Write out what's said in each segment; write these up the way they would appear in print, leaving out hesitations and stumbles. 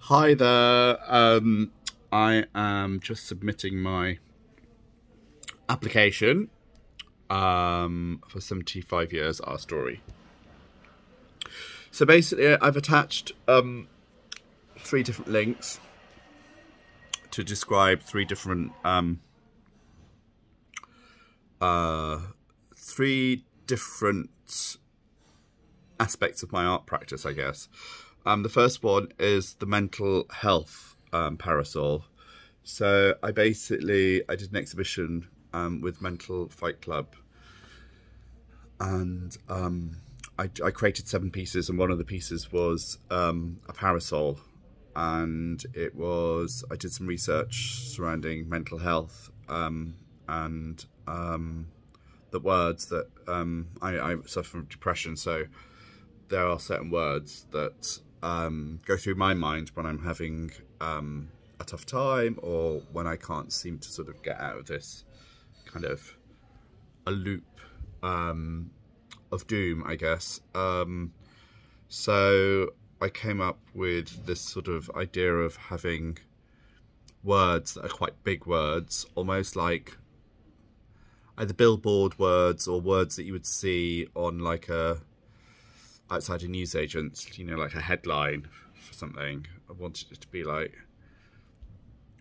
Hi there. I am just submitting my application for 75 Years Our Story. So basically, I've attached three different links to describe three different aspects of my art practice, I guess. The first one is the mental health parasol. So I did an exhibition with Mental Fight Club, and I created 7 pieces, and one of the pieces was a parasol, and I did some research surrounding mental health and the words that I suffer from depression, so there are certain words that go through my mind when I'm having a tough time, or when I can't seem to sort of get out of this kind of a loop of doom, I guess. So I came up with this sort of idea of having words that are quite big words, almost like either billboard words or words that you would see on like outside a newsagent, you know, like a headline for something. I wanted it to be like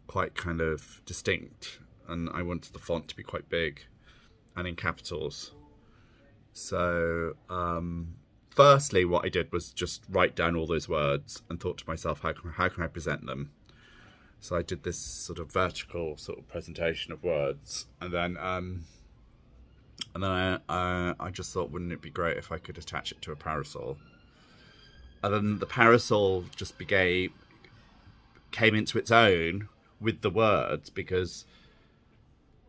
quite kind of distinct, and I wanted the font to be quite big and in capitals. So firstly, what I did was just write down all those words and thought to myself, how can I present them? So I did this sort of vertical sort of presentation of words, and then I just thought, wouldn't it be great if I could attach it to a parasol? And then the parasol just came into its own with the words, because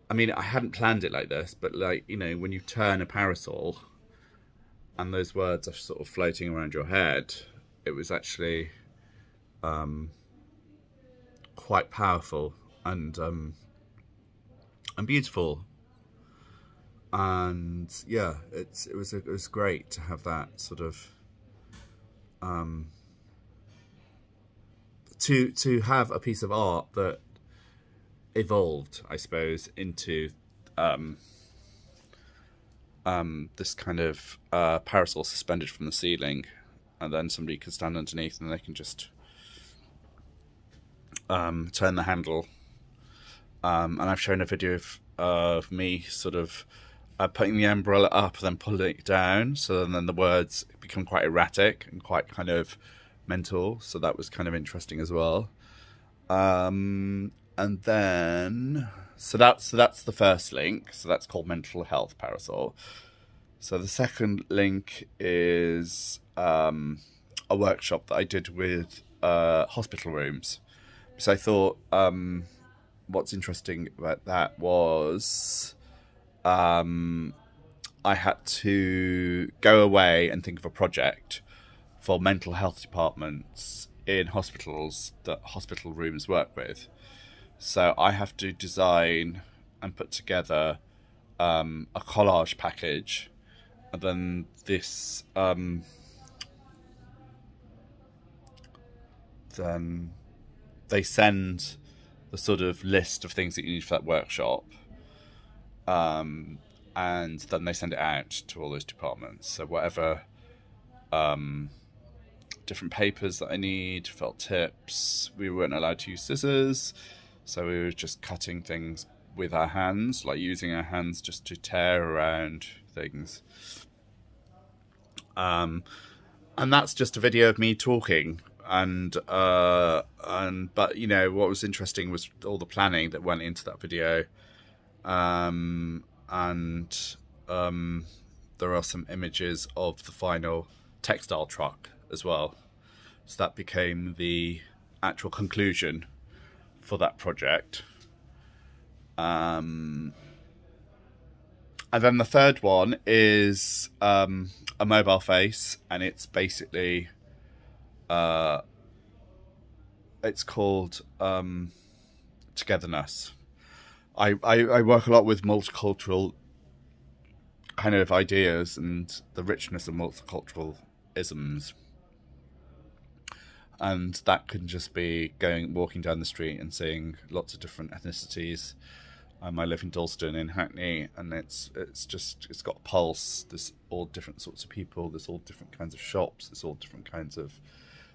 I mean, I hadn't planned it like this, but like, you know, when you turn a parasol and those words are sort of floating around your head, it was actually quite powerful and beautiful. And yeah, it was great to have that sort of to have a piece of art that evolved, I suppose, into this kind of parasol suspended from the ceiling, and then somebody can stand underneath and they can just turn the handle. And I've shown a video of me sort of putting the umbrella up, then pulling it down, so then the words become quite erratic and quite kind of mental. So that was kind of interesting as well. And then so that's the first link. So that's called Mental Health Parasol. So the second link is a workshop that I did with hospital rooms. So I thought what's interesting about that was I had to go away and think of a project for mental health departments in hospitals that hospital rooms work with. So I have to design and put together a collage package, and then this then they send the sort of list of things that you need for that workshop, and then they send it out to all those departments. So whatever different papers that I need, felt tips. We weren't allowed to use scissors, so we were just cutting things with our hands, like using our hands just to tear around things. And that's just a video of me talking. But you know, what was interesting was all the planning that went into that video. There are some images of the final textile truck as well. So that became the actual conclusion for that project. And then the third one is a mobile face, and it's basically it's called Togetherness. I work a lot with multicultural kind of ideas and the richness of multicultural isms. and that can just be walking down the street and seeing lots of different ethnicities. I live in Dalston in Hackney, and it's got a pulse. There's all different sorts of people. There's all different kinds of shops. There's all different kinds of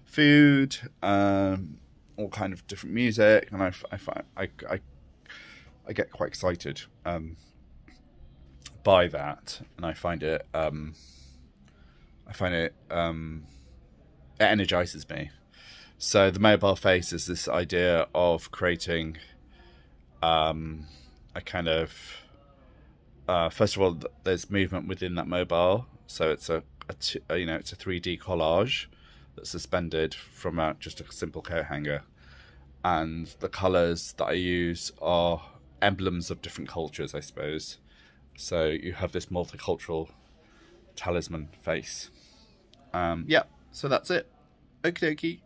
food, all kind of different music, and I get quite excited by that, and I find it it energizes me. So the mobile face is this idea of creating a kind of first of all, there's movement within that mobile, so it's it's a 3D collage that's suspended from just a simple coat hanger, and the colors that I use are emblems of different cultures, I suppose. So you have this multicultural talisman face. Yeah, so that's it. Okie dokie.